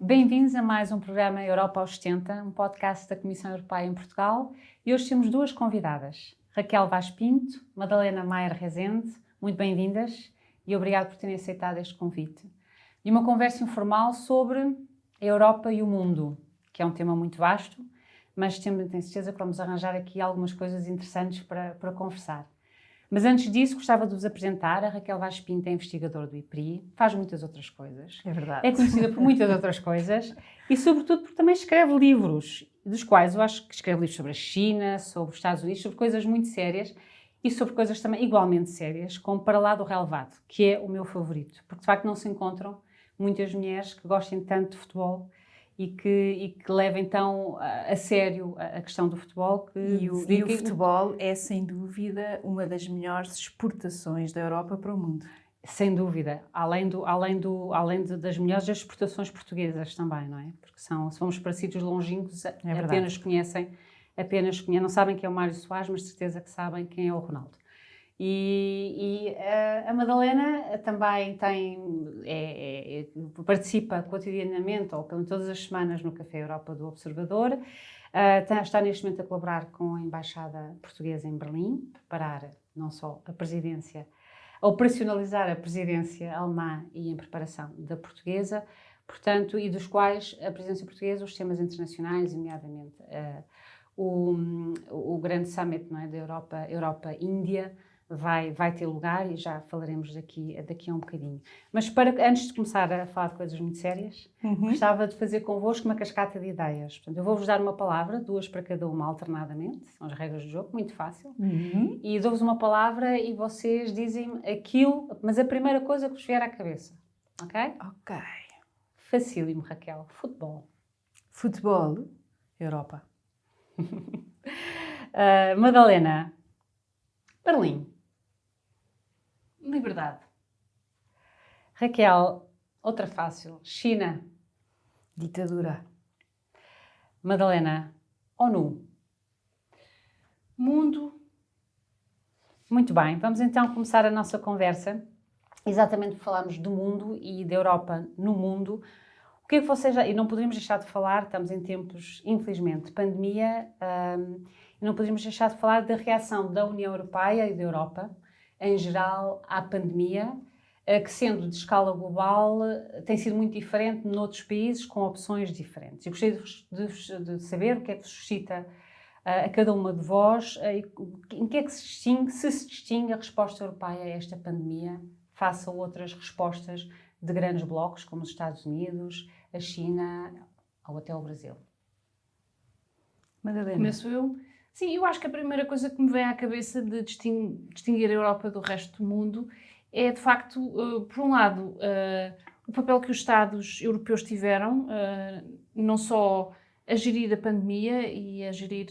Bem-vindos a mais um programa Europa aos 70, um podcast da Comissão Europeia em Portugal. E hoje temos duas convidadas, Raquel Vaz Pinto, Madalena Maier Rezende. Muito bem-vindas e obrigado por terem aceitado este convite. E uma conversa informal sobre a Europa e o mundo, que é um tema muito vasto, mas tenho certeza que vamos arranjar aqui algumas coisas interessantes para conversar. Mas antes disso, gostava de vos apresentar. A Raquel Vaz Pinto é investigadora do IPRI, faz muitas outras coisas. É verdade. É conhecida por muitas outras coisas e, sobretudo, porque também escreve livros, dos quais eu acho que escreve livros sobre a China, sobre os Estados Unidos, sobre coisas muito sérias e sobre coisas também igualmente sérias, como Para Lá do Relevado, que é o meu favorito, porque de facto não se encontram muitas mulheres que gostem tanto de futebol e que levem então a sério a questão do futebol. E o futebol é, sem dúvida, uma das melhores exportações da Europa para o mundo. Sem dúvida, das melhores exportações portuguesas também, não é? Porque somos para sítios longínquos, apenas conhecem, não sabem quem é o Mário Soares, mas de certeza que sabem quem é o Ronaldo. E a Madalena também participa cotidianamente, ou todas as semanas, no Café Europa do Observador. Está neste momento a colaborar com a Embaixada Portuguesa em Berlim, preparar não só a presidência, a operacionalizar a presidência alemã e em preparação da portuguesa, portanto, e dos quais a presidência portuguesa, os temas internacionais, nomeadamente o grande summit, não é, da Europa-Índia, vai ter lugar e já falaremos daqui a um bocadinho. Mas antes de começar a falar de coisas muito sérias, gostava de fazer convosco uma cascata de ideias. Portanto, eu vou-vos dar uma palavra, duas para cada uma alternadamente, são as regras do jogo, muito fácil. E dou-vos uma palavra e vocês dizem aquilo, mas a primeira coisa que vos vier à cabeça. Ok? Ok. Facílimo, Raquel. Futebol. Futebol, Europa. Madalena. Berlim. Liberdade. Raquel, outra fácil. China. Ditadura. Madalena, ONU. Mundo. Muito bem, vamos então começar a nossa conversa, exatamente por falarmos do mundo e da Europa no mundo. O que é que vocês e não poderíamos deixar de falar, estamos em tempos, infelizmente, de pandemia, e não poderíamos deixar de falar da reação da União Europeia e da Europa, em geral, à pandemia, que, sendo de escala global, tem sido muito diferente noutros países com opções diferentes. Eu gostaria de saber o que é que suscita a cada uma de vós, em que é que se distingue a resposta europeia a esta pandemia face a outras respostas de grandes blocos, como os Estados Unidos, a China ou até o Brasil. Madalena. Começo eu? Sim, eu acho que a primeira coisa que me vem à cabeça de distinguir a Europa do resto do mundo é, de facto, por um lado, o papel que os Estados europeus tiveram, não só a gerir a pandemia e a gerir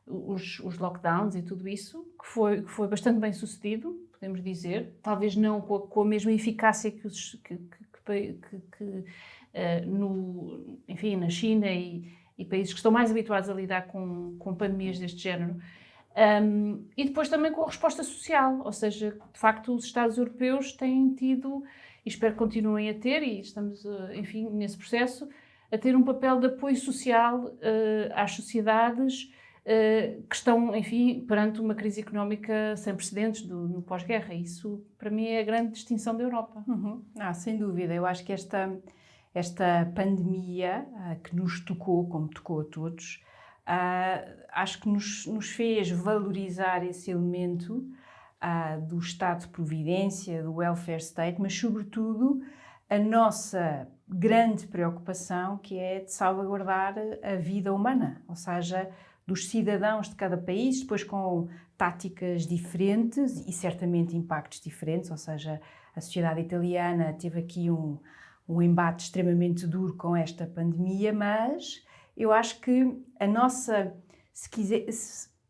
os lockdowns e tudo isso, que foi bastante bem sucedido, podemos dizer, talvez não com a mesma eficácia enfim, na China e países que estão mais habituados a lidar com pandemias deste género. E depois também com a resposta social, ou seja, de facto os Estados europeus têm tido, e espero que continuem a ter, e estamos, enfim, nesse processo, a ter um papel de apoio social às sociedades que estão, enfim, perante uma crise económica sem precedentes no pós-guerra. Isso, para mim, é a grande distinção da Europa. Sem dúvida. Eu acho que esta pandemia que nos tocou, como tocou a todos, acho que nos fez valorizar esse elemento do Estado de Providência, do welfare state, mas, sobretudo, a nossa grande preocupação, que é de salvaguardar a vida humana, ou seja, dos cidadãos de cada país, depois com táticas diferentes e certamente impactos diferentes, ou seja, a sociedade italiana teve aqui um embate extremamente duro com esta pandemia, mas eu acho que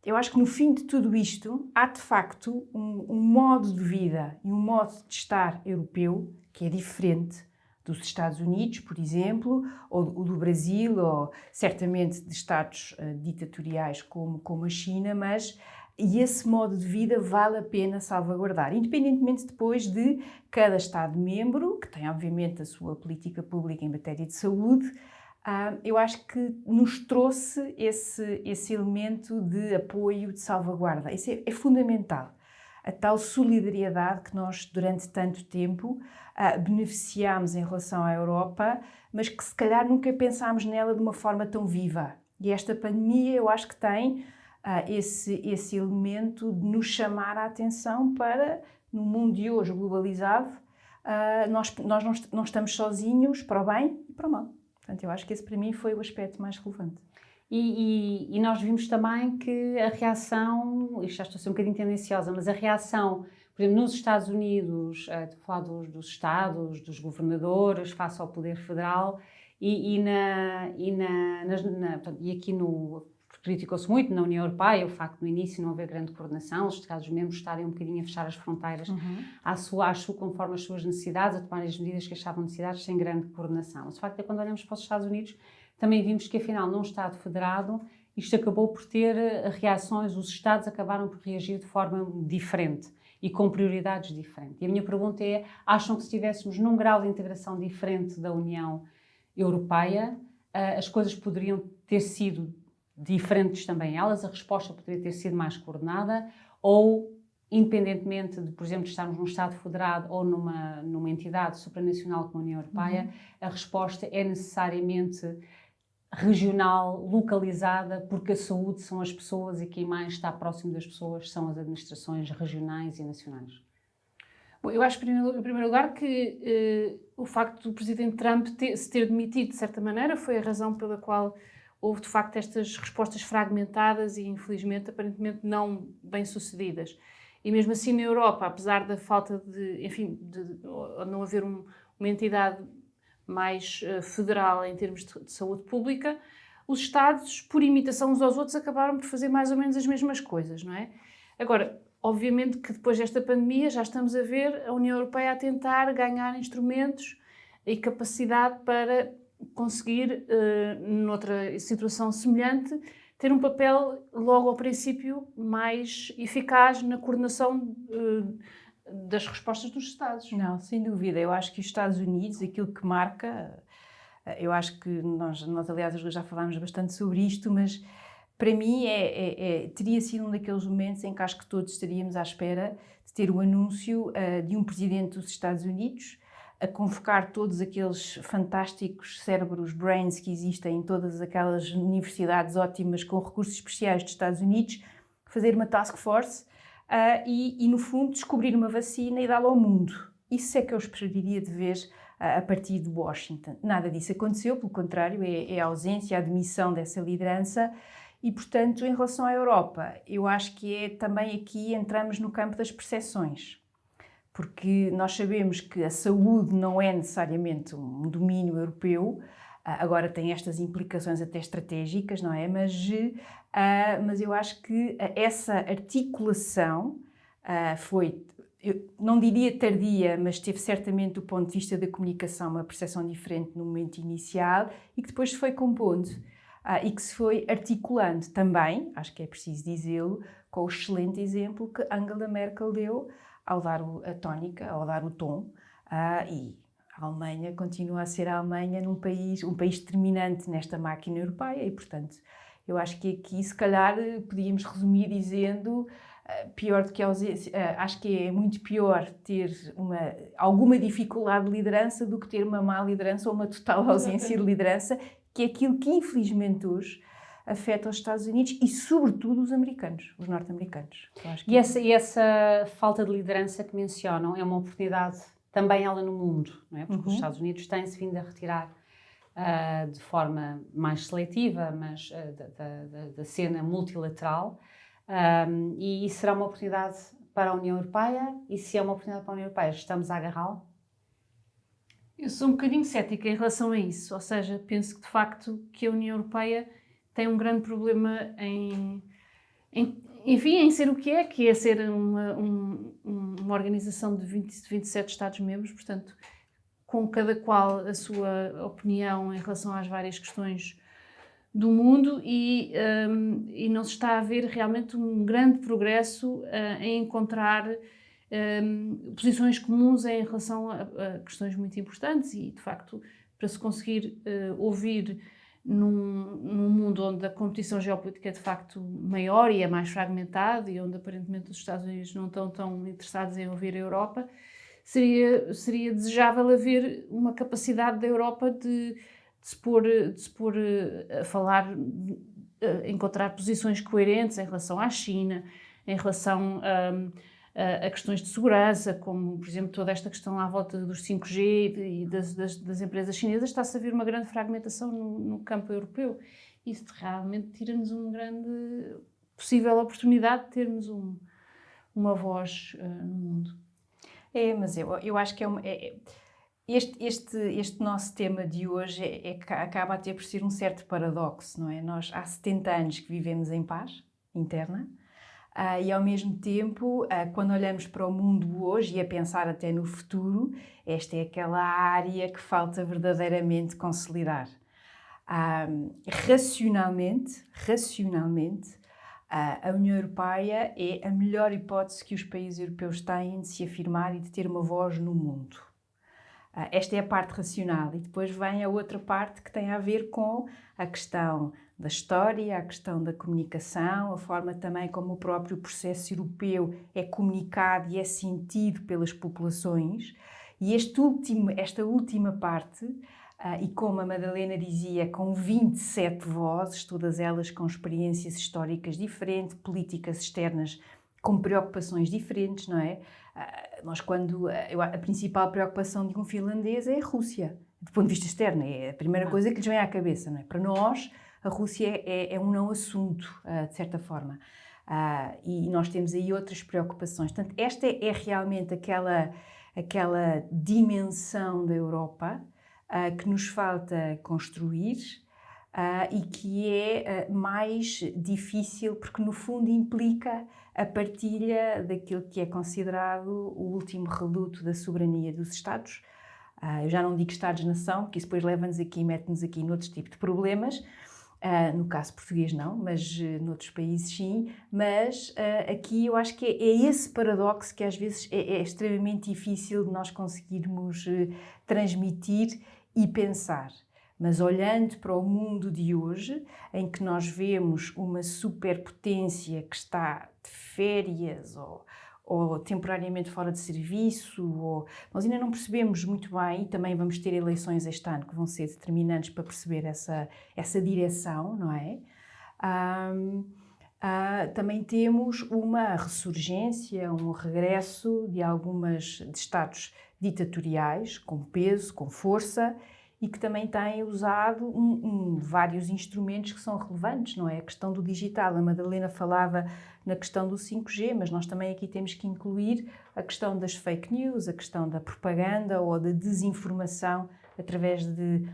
eu acho que no fim de tudo isto há de facto um modo de vida e um modo de estar europeu que é diferente dos Estados Unidos, por exemplo, ou do Brasil, ou certamente de estados ditatoriais como a China, mas E esse modo de vida vale a pena salvaguardar, independentemente depois de cada Estado-membro, que tem obviamente a sua política pública em matéria de saúde. Eu acho que nos trouxe esse elemento de apoio, de salvaguarda. Isso é fundamental. A tal solidariedade que nós, durante tanto tempo, beneficiámos em relação à Europa, mas que se calhar nunca pensámos nela de uma forma tão viva. E esta pandemia, eu acho que tem esse elemento de nos chamar a atenção para, no mundo de hoje globalizado, nós não estamos sozinhos para o bem e para o mal. Portanto, eu acho que esse para mim foi o aspecto mais relevante. E nós vimos também que a reação, isto já estou a ser um bocadinho tendenciosa, mas a reação, por exemplo, nos Estados Unidos, estou a falar dos Estados, dos governadores, face ao poder federal, e aqui criticou-se muito na União Europeia o facto de no início não haver grande coordenação, os Estados-membros estarem um bocadinho a fechar as fronteiras conforme as suas necessidades, a tomar as medidas que achavam necessidades sem grande coordenação. O facto é que quando olhamos para os Estados Unidos, também vimos que afinal num Estado federado isto acabou por ter reações, os Estados acabaram por reagir de forma diferente e com prioridades diferentes. E a minha pergunta é, acham que se estivéssemos num grau de integração diferente da União Europeia, as coisas poderiam ter sido diferentes também elas, a resposta poderia ter sido mais coordenada, ou independentemente de, por exemplo, estarmos num Estado federado ou numa entidade supranacional como a União Europeia, a resposta é necessariamente regional, localizada, porque a saúde são as pessoas e quem mais está próximo das pessoas são as administrações regionais e nacionais. Bom, eu acho, em primeiro lugar, que o facto do Presidente Trump se ter demitido, de certa maneira, foi a razão pela qual houve, de facto, estas respostas fragmentadas e, infelizmente, aparentemente não bem-sucedidas. E mesmo assim, na Europa, apesar da falta de não haver uma entidade mais federal em termos de saúde pública, os Estados, por imitação uns aos outros, acabaram por fazer mais ou menos as mesmas coisas, não é? Agora, obviamente que depois desta pandemia já estamos a ver a União Europeia a tentar ganhar instrumentos e capacidade para conseguir, noutra situação semelhante, ter um papel logo ao princípio mais eficaz na coordenação das respostas dos Estados. Não, sem dúvida. Eu acho que os Estados Unidos, aquilo que marca, eu acho que nós aliás, já falámos bastante sobre isto, mas para mim teria sido um daqueles momentos em que acho que todos estaríamos à espera de ter o anúncio de um presidente dos Estados Unidos a convocar todos aqueles fantásticos cérebros, brains que existem em todas aquelas universidades ótimas com recursos especiais dos Estados Unidos, fazer uma task force e, no fundo, descobrir uma vacina e dá-la ao mundo. Isso é que eu esperaria de ver a partir de Washington. Nada disso aconteceu, pelo contrário, é a ausência, a demissão dessa liderança. E, portanto, em relação à Europa, eu acho que também aqui entramos no campo das percepções. Porque nós sabemos que a saúde não é necessariamente um domínio europeu, agora tem estas implicações até estratégicas, não é? Mas eu acho que essa articulação foi, eu não diria tardia, mas teve certamente do ponto de vista da comunicação uma percepção diferente no momento inicial e que depois se foi compondo e que se foi articulando também, acho que é preciso dizê-lo, com o excelente exemplo que Angela Merkel deu ao dar a tónica, ao dar o tom, e a Alemanha continua a ser a Alemanha um país determinante nesta máquina europeia e, portanto, eu acho que aqui, se calhar, podíamos resumir dizendo, pior do que a ausência, acho que é muito pior ter alguma dificuldade de liderança do que ter uma má liderança ou uma total ausência de liderança, que é aquilo que, infelizmente, hoje afeta os Estados Unidos e, sobretudo, os americanos, os norte-americanos. E essa falta de liderança que mencionam é uma oportunidade também ela no mundo, não é? Porque os Estados Unidos têm-se vindo a retirar de forma mais seletiva, mas da cena multilateral, e isso será uma oportunidade para a União Europeia, e se é uma oportunidade para a União Europeia, estamos a agarrá-la? Eu sou um bocadinho cética em relação a isso, ou seja, penso que de facto que a União Europeia tem um grande problema em ser o que é ser uma organização de 27 Estados-membros, portanto, com cada qual a sua opinião em relação às várias questões do mundo e não se está a ver realmente um grande progresso em encontrar posições comuns em relação a questões muito importantes e, de facto, para se conseguir ouvir num mundo onde a competição geopolítica é de facto maior e é mais fragmentada e onde aparentemente os Estados Unidos não estão tão interessados em ouvir a Europa, seria desejável haver uma capacidade da Europa de se pôr a falar, encontrar posições coerentes em relação à China, em relação a questões de segurança, como, por exemplo, toda esta questão à volta dos 5G e das empresas chinesas, está-se a ver uma grande fragmentação no campo europeu. Isso realmente tira-nos uma grande possível oportunidade de termos uma voz no mundo. Mas eu acho que este nosso tema de hoje acaba a ter por ser um certo paradoxo, não é? Nós há 70 anos que vivemos em paz interna e ao mesmo tempo, quando olhamos para o mundo hoje e a pensar até no futuro, esta é aquela área que falta verdadeiramente consolidar. Racionalmente, a União Europeia é a melhor hipótese que os países europeus têm de se afirmar e de ter uma voz no mundo. Esta é a parte racional e depois vem a outra parte que tem a ver com a questão da história, a questão da comunicação, a forma também como o próprio processo europeu é comunicado e é sentido pelas populações. E esta última parte, e como a Madalena dizia, com 27 vozes, todas elas com experiências históricas diferentes, políticas externas com preocupações diferentes, não é? A principal preocupação de um finlandês é a Rússia, do ponto de vista externo, é a primeira coisa que lhes vem à cabeça, não é? Para nós, a Rússia é um não assunto, de certa forma, e nós temos aí outras preocupações. Portanto, esta é realmente aquela dimensão da Europa que nos falta construir e que é mais difícil porque, no fundo, implica a partilha daquilo que é considerado o último reduto da soberania dos Estados. Eu já não digo Estados-nação, porque isso depois leva-nos aqui e mete-nos aqui noutros tipos de problemas. No caso português não, mas noutros países sim. Mas aqui eu acho que é esse paradoxo que às vezes é extremamente difícil de nós conseguirmos transmitir e pensar. Mas olhando para o mundo de hoje, em que nós vemos uma superpotência que está de férias ou temporariamente fora de serviço, nós ainda não percebemos muito bem, e também vamos ter eleições este ano que vão ser determinantes para perceber essa direção, não é? Também temos uma ressurgência, um regresso de de estados ditatoriais, com peso, com força, e que também têm usado vários instrumentos que são relevantes, não é? A questão do digital, a Madalena falava na questão do 5G, mas nós também aqui temos que incluir a questão das fake news, a questão da propaganda ou da desinformação através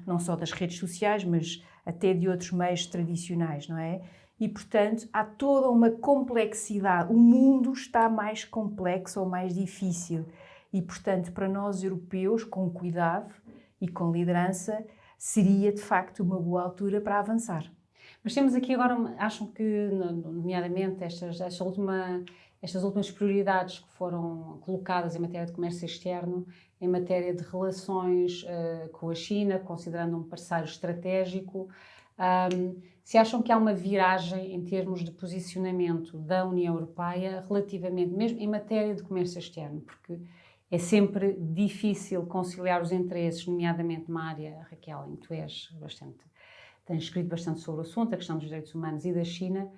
não só das redes sociais, mas até de outros meios tradicionais, não é? E, portanto, há toda uma complexidade. O mundo está mais complexo ou mais difícil. E, portanto, para nós europeus, com cuidado e com liderança, seria de facto uma boa altura para avançar. Mas temos aqui agora, acham que, nomeadamente, estas últimas prioridades que foram colocadas em matéria de comércio externo, em matéria de relações com a China, considerando um parceiro estratégico, se acham que há uma viragem em termos de posicionamento da União Europeia relativamente, mesmo em matéria de comércio externo, porque é sempre difícil conciliar os interesses, nomeadamente numa área, Raquel, em que tu tens escrito bastante sobre o assunto, a questão dos direitos humanos e da China,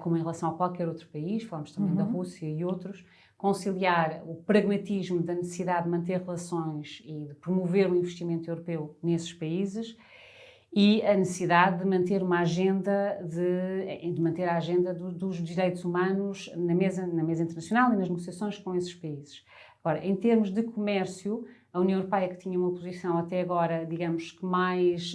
como em relação a qualquer outro país, falamos também da Rússia e outros, conciliar o pragmatismo da necessidade de manter relações e de promover o investimento europeu nesses países e a necessidade de manter uma agenda a agenda dos direitos humanos na mesa internacional e nas negociações com esses países. Agora, em termos de comércio, a União Europeia, que tinha uma posição até agora, digamos que mais,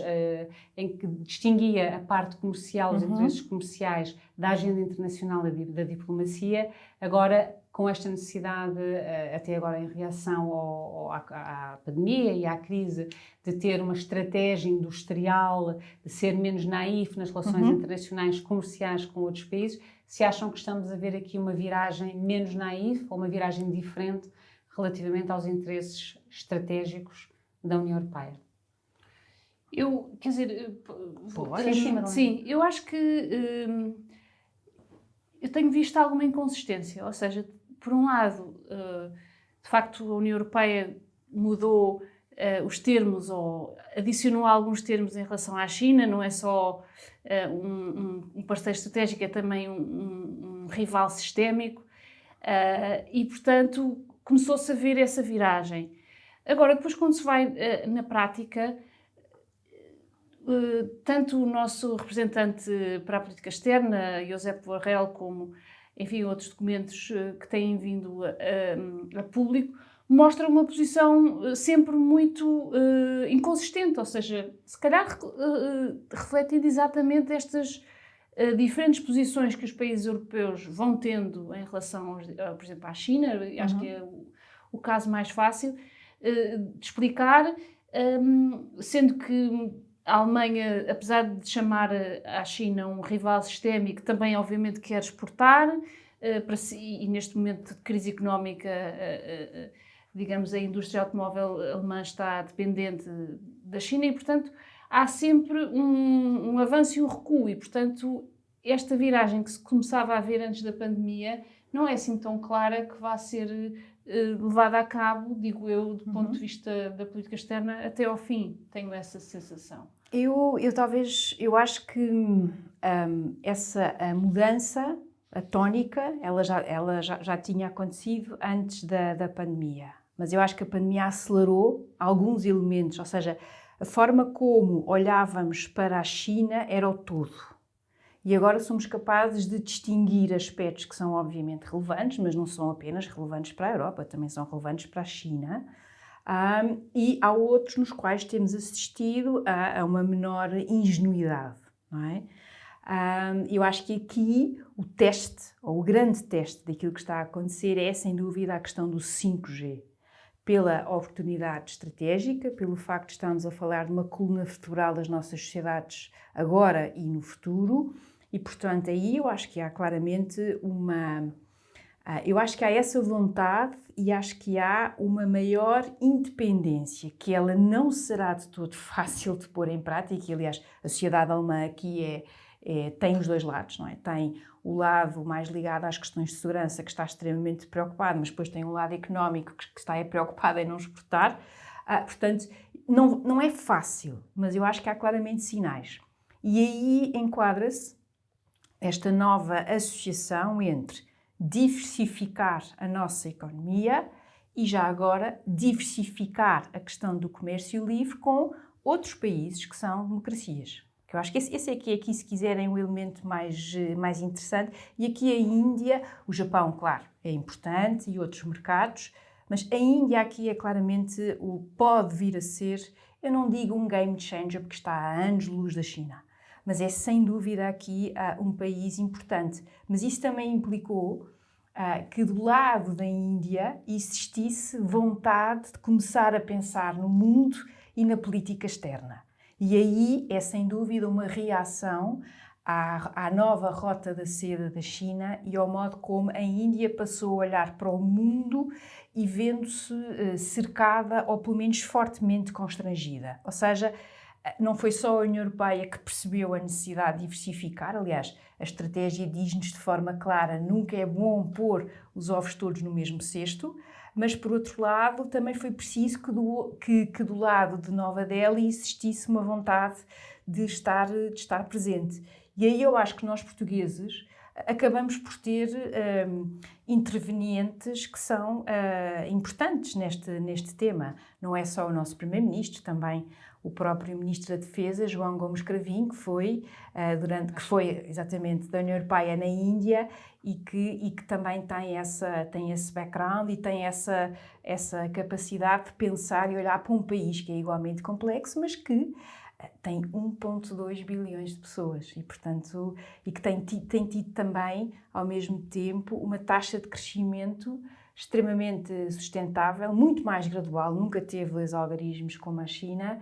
em que distinguia a parte comercial, os interesses comerciais da agenda internacional da diplomacia, agora com esta necessidade, até agora em reação à pandemia e à crise, de ter uma estratégia industrial, de ser menos naif nas relações internacionais comerciais com outros países, se acham que estamos a ver aqui uma viragem menos naif ou uma viragem diferente relativamente aos interesses estratégicos da União Europeia? Quer dizer, Sim, eu acho que eu tenho visto alguma inconsistência, ou seja, por um lado, de facto a União Europeia mudou os termos ou adicionou alguns termos em relação à China, não é só um parceiro estratégico, é também um rival sistémico e, portanto, começou-se a ver essa viragem. Agora, depois quando se vai na prática, tanto o nosso representante para a política externa, Josep Borrell, como, enfim, outros documentos que têm vindo a público, mostram uma posição sempre muito inconsistente, ou seja, se calhar refletindo exatamente estas diferentes posições que os países europeus vão tendo em relação, por exemplo, à China. Acho que é o caso mais fácil de explicar, sendo que a Alemanha, apesar de chamar a China um rival sistémico, também obviamente quer exportar para si, e neste momento de crise económica, digamos, a indústria automóvel alemã está dependente da China e, portanto, há sempre um avanço e um recuo e, portanto, esta viragem que se começava a ver antes da pandemia não é assim tão clara que vá ser levada a cabo, digo eu, do ponto de vista da política externa, até ao fim. Tenho essa sensação. Eu acho que essa mudança, a tónica, ela já tinha acontecido antes da pandemia. Mas eu acho que a pandemia acelerou alguns elementos, ou seja, a forma como olhávamos para a China era o todo. E agora somos capazes de distinguir aspectos que são obviamente relevantes, mas não são apenas relevantes para a Europa, também são relevantes para a China. E há outros nos quais temos assistido a uma menor ingenuidade, não é? Eu acho que aqui o teste, ou o grande teste daquilo que está a acontecer é, sem dúvida, a questão do 5G. Pela oportunidade estratégica, pelo facto de estarmos a falar de uma coluna vertebral das nossas sociedades agora e no futuro, e, portanto, aí eu acho que há claramente eu acho que há essa vontade e acho que há uma maior independência, que ela não será de todo fácil de pôr em prática, e, aliás, a sociedade alemã aqui tem os dois lados, não é? Tem o lado mais ligado às questões de segurança, que está extremamente preocupado, mas depois tem um lado económico que está preocupado em não exportar. Portanto, não é fácil, mas eu acho que há claramente sinais. E aí enquadra-se esta nova associação entre diversificar a nossa economia e, já agora, diversificar a questão do comércio livre com outros países que são democracias. Eu acho que esse aqui, se quiserem, o elemento mais interessante. E aqui a Índia, o Japão, claro, é importante, e outros mercados, mas a Índia aqui é claramente pode vir a ser, eu não digo um game changer, porque está a anos-luz da China, mas é sem dúvida aqui um país importante. Mas isso também implicou que do lado da Índia existisse vontade de começar a pensar no mundo e na política externa. E aí é sem dúvida uma reação à nova rota da seda da China e ao modo como a Índia passou a olhar para o mundo e vendo-se cercada ou pelo menos fortemente constrangida. Ou seja, não foi só a União Europeia que percebeu a necessidade de diversificar. Aliás, a estratégia diz-nos de forma clara: nunca é bom pôr os ovos todos no mesmo cesto. Mas, por outro lado, também foi preciso que do lado de Nova Delhi existisse uma vontade de estar presente. E aí eu acho que nós, portugueses, acabamos por ter intervenientes que são importantes neste tema. Não é só o nosso Primeiro-Ministro, também o próprio Ministro da Defesa, João Gomes Cravinho, que foi exatamente da União Europeia na Índia e que também tem esse background e tem essa capacidade de pensar e olhar para um país que é igualmente complexo, mas que tem 1,2 bilhões de pessoas e, portanto, que tem tido também, ao mesmo tempo, uma taxa de crescimento extremamente sustentável, muito mais gradual, nunca teve os algarismos como a China,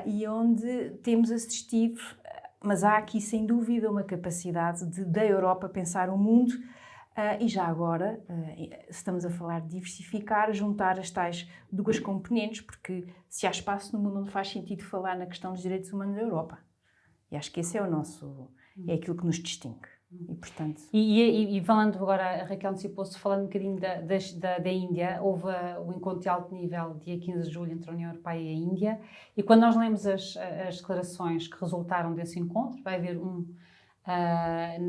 e onde temos assistido, mas há aqui sem dúvida uma capacidade da Europa pensar o mundo, e já agora, estamos a falar de diversificar, juntar as tais duas componentes, porque se há espaço no mundo, não faz sentido falar na questão dos direitos humanos da Europa. E acho que esse é é aquilo que nos distingue. E, portanto... e falando agora, a Raquel antecipou-se, falando um bocadinho da Índia, houve o encontro de alto nível, dia 15 de julho, entre a União Europeia e a Índia, e quando nós lemos as declarações que resultaram desse encontro, vai haver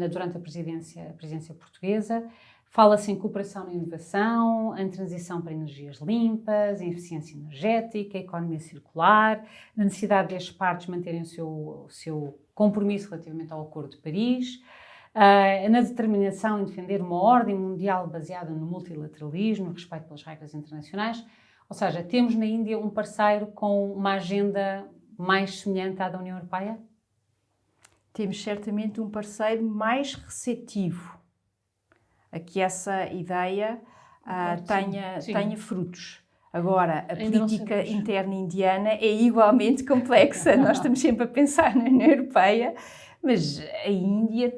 durante a presidência portuguesa, fala-se em cooperação na inovação, em transição para energias limpas, em eficiência energética, economia circular, na necessidade destas partes manterem o seu compromisso relativamente ao Acordo de Paris, na determinação em defender uma ordem mundial baseada no multilateralismo, no respeito pelas regras internacionais. Ou seja, temos na Índia um parceiro com uma agenda mais semelhante à da União Europeia? Temos certamente um parceiro mais receptivo a que essa ideia tenha frutos. Agora, a política interna indiana é igualmente complexa. Nós estamos sempre a pensar na União Europeia, mas a Índia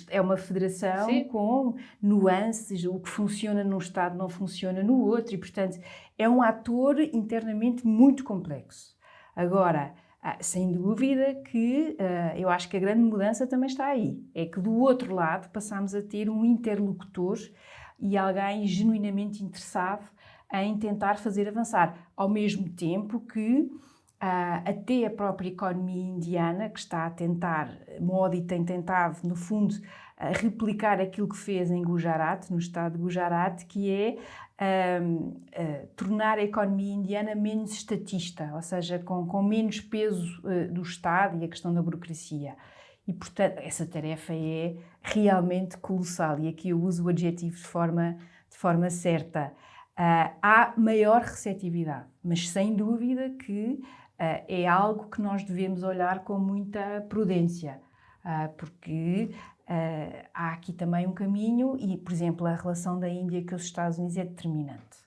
é uma federação com nuances, o que funciona num Estado não funciona no outro, e, portanto, é um ator internamente muito complexo. Agora, sem dúvida que eu acho que a grande mudança também está aí. É que do outro lado passamos a ter um interlocutor e alguém genuinamente interessado em tentar fazer avançar. Ao mesmo tempo que até a própria economia indiana, que está a tentar, Modi tem tentado, no fundo, replicar aquilo que fez em Gujarat, no estado de Gujarat, que é tornar a economia indiana menos estatista, ou seja, com menos peso do Estado e a questão da burocracia. E, portanto, essa tarefa é realmente colossal, e aqui eu uso o adjetivo de forma certa. Há maior receptividade, mas sem dúvida que é algo que nós devemos olhar com muita prudência, porque há aqui também um caminho e, por exemplo, a relação da Índia com os Estados Unidos é determinante.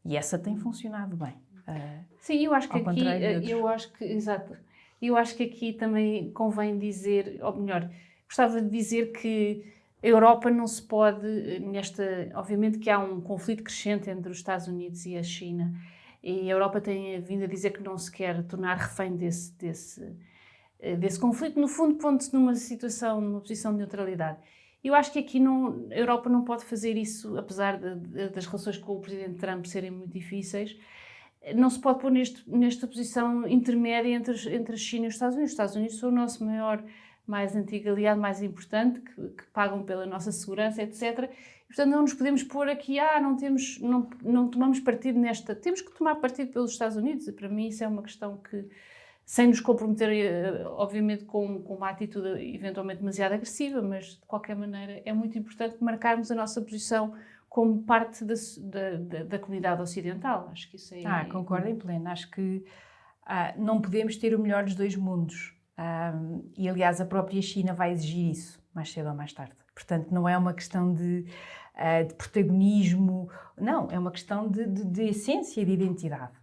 E essa tem funcionado bem. Sim, eu acho que eu acho que aqui também convém dizer, ou melhor, gostava de dizer que a Europa não se pode, obviamente que há um conflito crescente entre os Estados Unidos e a China, e a Europa tem vindo a dizer que não se quer tornar refém desse conflito, no fundo pondo-se numa posição de neutralidade. Eu acho que aqui a Europa não pode fazer isso, apesar das relações com o Presidente Trump serem muito difíceis, não se pode pôr nesta posição intermédia entre a China e os Estados Unidos. Os Estados Unidos são o nosso mais antigo aliado, mais importante, que pagam pela nossa segurança, etc. E, portanto, não nos podemos pôr aqui, não tomamos partido nesta... Temos que tomar partido pelos Estados Unidos, e para mim isso é uma questão que, sem nos comprometer, obviamente, com uma atitude eventualmente demasiado agressiva, mas, de qualquer maneira, é muito importante marcarmos a nossa posição como parte da comunidade ocidental. Acho que isso é... Concordo em pleno. Acho que não podemos ter o melhor dos dois mundos. E, aliás, a própria China vai exigir isso, mais cedo ou mais tarde. Portanto, não é uma questão de protagonismo, não, é uma questão de essência e de identidade.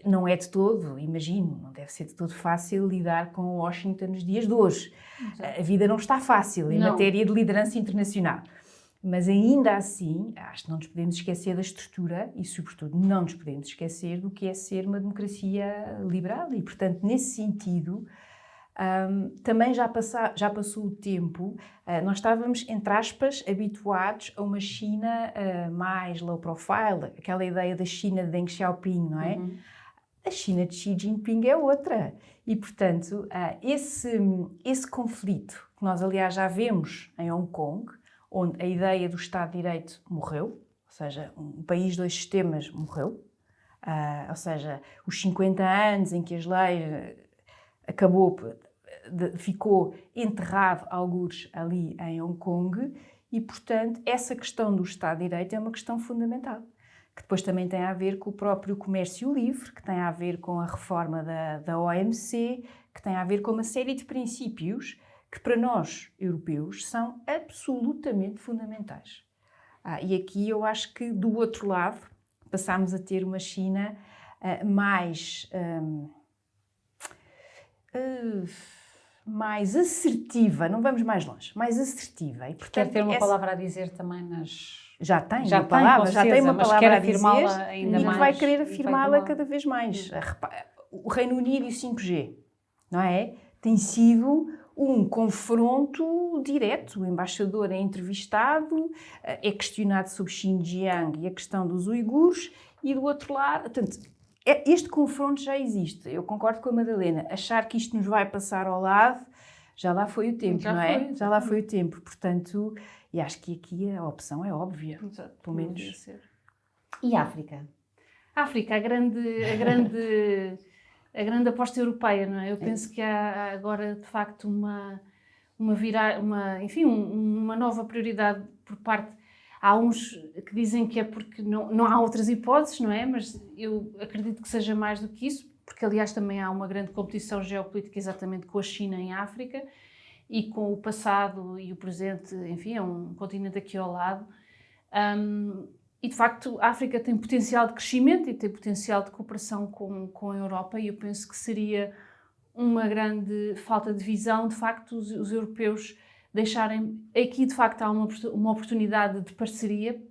Não é de todo, imagino, não deve ser de todo fácil lidar com Washington nos dias de hoje. A vida não está fácil em matéria de liderança internacional. Mas ainda assim, acho que não nos podemos esquecer da estrutura e, sobretudo, não nos podemos esquecer do que é ser uma democracia liberal. E, portanto, nesse sentido, também já passou o tempo, nós estávamos, entre aspas, habituados a uma China mais low profile, aquela ideia da China de Deng Xiaoping, não é? Uhum. A China de Xi Jinping é outra. E, portanto, esse conflito, que nós, aliás, já vemos em Hong Kong, onde a ideia do Estado de Direito morreu, ou seja, um país, dois sistemas morreu, ou seja, os 50 anos em que as leis ficou enterrado algures ali em Hong Kong, e, portanto, essa questão do Estado de Direito é uma questão fundamental. que depois também tem a ver com o próprio comércio livre, que tem a ver com a reforma da OMC, que tem a ver com uma série de princípios que para nós, europeus, são absolutamente fundamentais. E aqui eu acho que, do outro lado, passámos a ter uma China mais assertiva, não vamos mais longe, mais assertiva. E, portanto, quer ter uma palavra a dizer também nas... Já tem já uma palavra, tem, já tem uma mas palavra quer a dizer afirmá-la ainda e mais, vai querer e vai afirmá-la tomá-la. cada vez mais. O Reino Unido e o 5G, não é? Tem sido um confronto direto. O embaixador é entrevistado, é questionado sobre Xinjiang e a questão dos uigures, e do outro lado, portanto, este confronto já existe. Eu concordo com a Madalena. Achar que isto nos vai passar ao lado, já lá foi o tempo, não é? Já lá foi o tempo. Portanto, e acho que aqui a opção é óbvia. Exato, pelo não menos. devia ser. E a África? A África, a grande aposta europeia, não é? Eu penso que há agora, de facto, uma nova prioridade por parte... Há uns que dizem que é porque não há outras hipóteses, não é? Mas eu acredito que seja mais do que isso, porque, aliás, também há uma grande competição geopolítica exatamente com a China em África e com o passado e o presente, enfim, é um continente aqui ao lado. E, de facto, a África tem potencial de crescimento e tem potencial de cooperação com a Europa, e eu penso que seria uma grande falta de visão, de facto, os europeus deixarem... Aqui, de facto, há uma oportunidade de parceria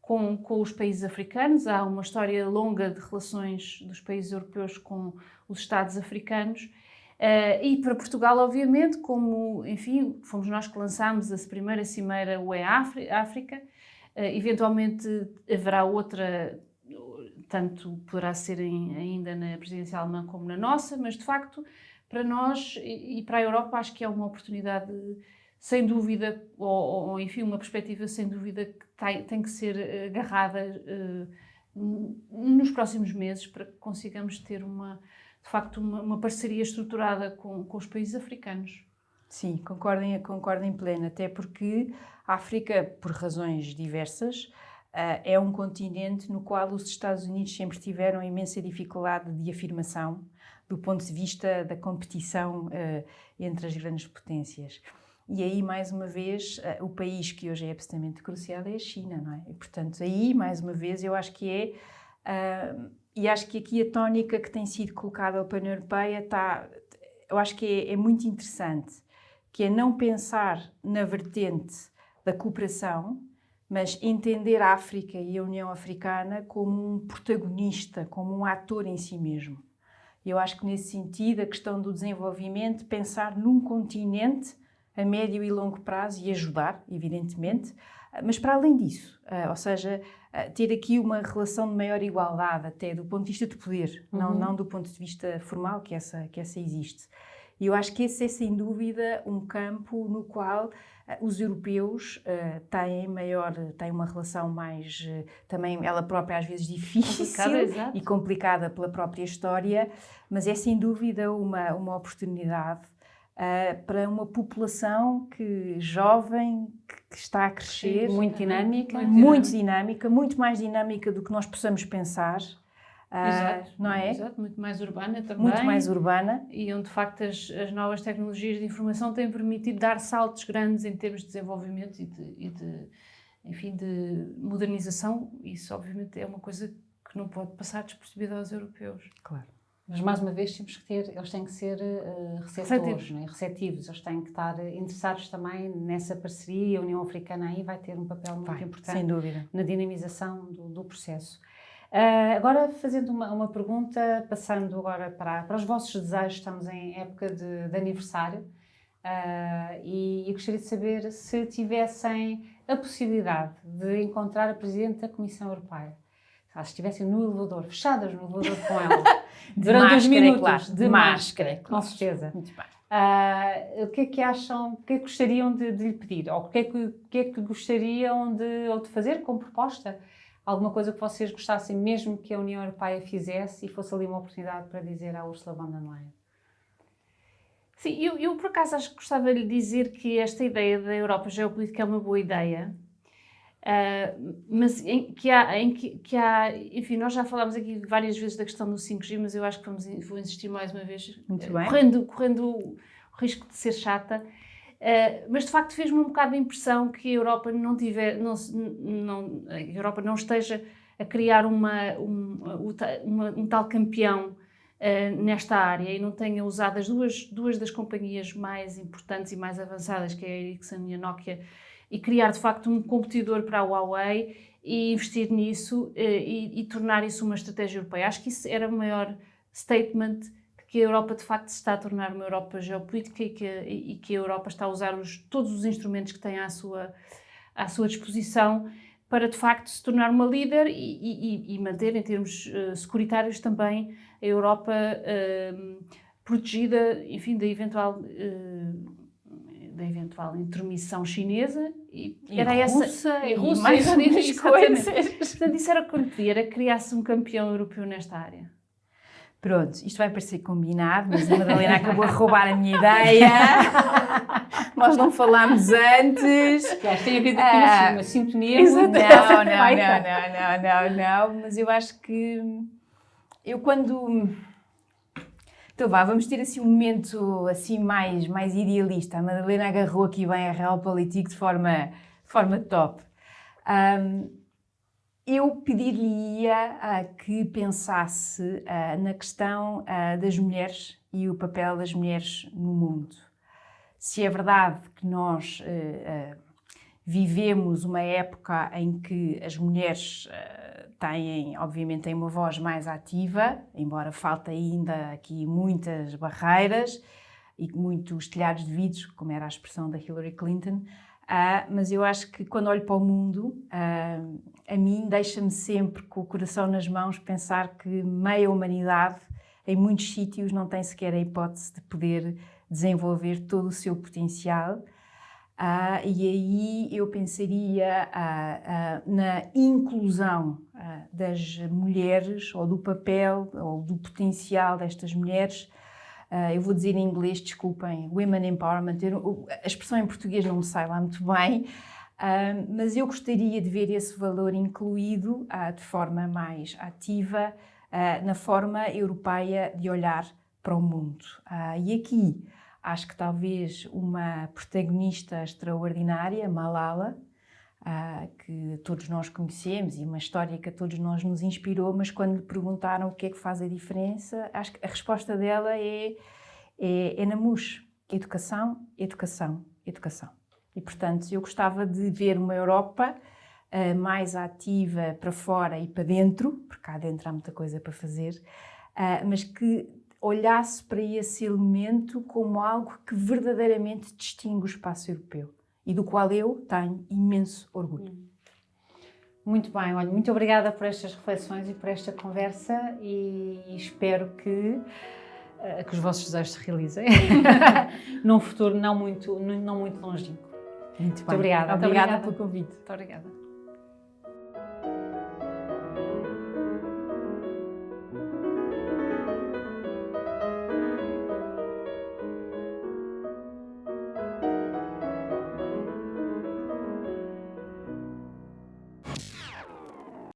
com os países africanos. Há uma história longa de relações dos países europeus com os Estados africanos. E para Portugal, obviamente, como, enfim, fomos nós que lançámos a primeira cimeira UE-África, eventualmente haverá outra, tanto poderá ser ainda na presidência alemã como na nossa, mas de facto para nós e para a Europa acho que é uma oportunidade sem dúvida, ou enfim uma perspectiva sem dúvida que tem que ser agarrada nos próximos meses para que consigamos ter de facto uma parceria estruturada com os países africanos. Sim, concordo em pleno, até porque a África, por razões diversas, é um continente no qual os Estados Unidos sempre tiveram imensa dificuldade de afirmação do ponto de vista da competição entre as grandes potências. E aí, mais uma vez, o país que hoje é absolutamente crucial é a China, não é? E, portanto, aí, mais uma vez, eu acho que e acho que aqui a tónica que tem sido colocada pela União Europeia eu acho que é muito interessante, que é não pensar na vertente da cooperação, mas entender a África e a União Africana como um protagonista, como um ator em si mesmo. Eu acho que, nesse sentido, a questão do desenvolvimento, pensar num continente a médio e longo prazo e ajudar, evidentemente, mas para além disso, ou seja, ter aqui uma relação de maior igualdade, até do ponto de vista de poder, não do ponto de vista formal, que essa existe. E eu acho que esse é, sem dúvida, um campo no qual os europeus têm uma relação mais, também ela própria às vezes difícil e complicada pela própria história, mas é sem dúvida uma oportunidade para uma população jovem, que está a crescer. Sim, muito dinâmica. Muito mais dinâmica do que nós possamos pensar. Exato, não é? Exato, muito mais urbana também. Muito mais urbana. E onde, de facto, as novas tecnologias de informação têm permitido dar saltos grandes em termos de desenvolvimento e de modernização. Isso, obviamente, é uma coisa que não pode passar despercebida aos europeus. Claro. Mas, mais uma vez, eles têm que ser receptores, não é? Receptivos. Eles têm que estar interessados também nessa parceria. A União Africana aí vai ter um papel muito importante, sem dúvida, na dinamização do processo. Agora, fazendo uma pergunta, passando agora para os vossos desejos, estamos em época de aniversário, e gostaria de saber se tivessem a possibilidade de encontrar a Presidente da Comissão Europeia. Se estivessem no elevador, fechadas no elevador com ela, durante uns minutos, claro. de máscara, com claro. certeza. Muito bem. O que é que acham, o que é que gostariam de lhe pedir? Ou o que é que gostariam de fazer como proposta? Alguma coisa que vocês gostassem mesmo que a União Europeia fizesse e fosse ali uma oportunidade para dizer à Ursula von der Leyen? Sim, eu por acaso acho que gostava de lhe dizer que esta ideia da Europa geopolítica é uma boa ideia. mas enfim, nós já falámos aqui várias vezes da questão do 5G, mas eu acho que vou insistir mais uma vez, correndo o risco de ser chata, mas de facto fez-me um bocado de impressão que a Europa não esteja a criar um tal campeão nesta área e não tenha usado as duas das companhias mais importantes e mais avançadas, que é a Ericsson e a Nokia, e criar de facto um competidor para a Huawei e investir nisso e tornar isso uma estratégia europeia. Acho que isso era o maior statement de que a Europa de facto se está a tornar uma Europa geopolítica e que a Europa está a usar todos os instrumentos que tem à sua disposição para de facto se tornar uma líder e manter em termos securitários também a Europa protegida, enfim, da eventual intermissão chinesa e russa e mais umas coisas. Portanto, isso era o que eu lhe pedia, era que criasse um campeão europeu nesta área. Pronto, isto vai parecer combinado, mas a Madalena acabou de roubar a minha ideia. Nós não falámos antes. Tem havido aqui uma sintonia. Não, mas eu acho que Então vamos ter assim um momento assim mais idealista. A Madalena agarrou aqui bem a Realpolitik de forma top. Eu pediria que pensasse na questão das mulheres e o papel das mulheres no mundo. Se é verdade que nós vivemos uma época em que as mulheres obviamente têm uma voz mais ativa, embora falte ainda aqui muitas barreiras e muitos telhados de vidro, como era a expressão da Hillary Clinton, mas eu acho que quando olho para o mundo, a mim deixa-me sempre com o coração nas mãos pensar que meia humanidade, em muitos sítios, não tem sequer a hipótese de poder desenvolver todo o seu potencial. E aí eu pensaria na inclusão das mulheres, ou do papel, ou do potencial destas mulheres. Eu vou dizer em inglês, desculpem, Women Empowerment, a expressão em português não me sai lá muito bem, mas eu gostaria de ver esse valor incluído de forma mais ativa na forma europeia de olhar para o mundo. E aqui acho que talvez uma protagonista extraordinária, Malala, que todos nós conhecemos e uma história que a todos nós nos inspirou, mas quando lhe perguntaram o que é que faz a diferença, acho que a resposta dela é na MUS: educação, educação, educação. E, portanto, eu gostava de ver uma Europa mais ativa para fora e para dentro, porque cá dentro há muita coisa para fazer, mas que olhasse para esse elemento como algo que verdadeiramente distingue o espaço europeu e do qual eu tenho imenso orgulho. Muito bem, olha, muito obrigada por estas reflexões e por esta conversa e espero que os vossos desejos se realizem num futuro não muito longínquo. Muito obrigada. Obrigada pelo convite. Muito obrigada.